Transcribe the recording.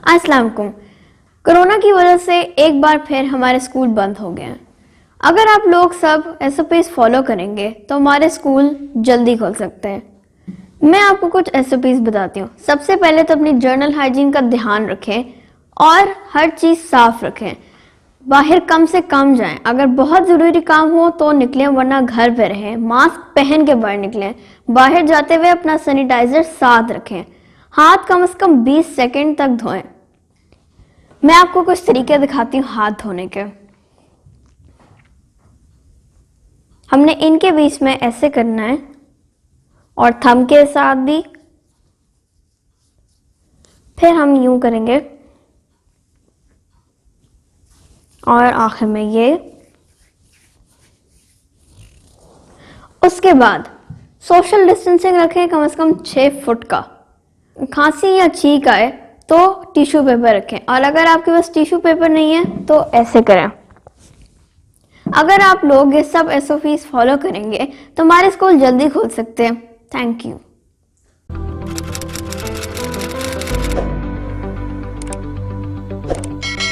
अस्सलाम वालेकुम। कोरोना की वजह से एक बार फिर हमारे स्कूल बंद हो गए हैं। अगर आप लोग सब एसओपीज फॉलो करेंगे तो हमारे स्कूल जल्दी खुल सकते हैं। मैं आपको कुछ एसओपीज बताती हूँ। सबसे पहले तो अपनी जर्नल हाइजीन का ध्यान रखें और हर चीज़ साफ रखें। बाहर कम से कम जाएं। अगर बहुत ज़रूरी काम हो तो निकलें, वरना घर पे रहें। मास्क पहन के बाहर निकलें। बाहर जाते हुए अपना सैनिटाइजर साथ रखें। हाथ कम से कम 20 सेकंड तक धोएं। मैं आपको कुछ तरीके दिखाती हूँ हाथ धोने के। हमने इनके बीच में ऐसे करना है और थंब के साथ भी। फिर हम यूं करेंगे और आखिर में ये। उसके बाद सोशल डिस्टेंसिंग रखें कम से कम 6 फुट का। खांसी या छींक आए तो टिश्यू पेपर रखें, और अगर आपके पास टिश्यू पेपर नहीं है तो ऐसे करें। अगर आप लोग ये सब एसओपीज फॉलो करेंगे तो हमारे स्कूल जल्दी खुल सकते हैं। Thank you.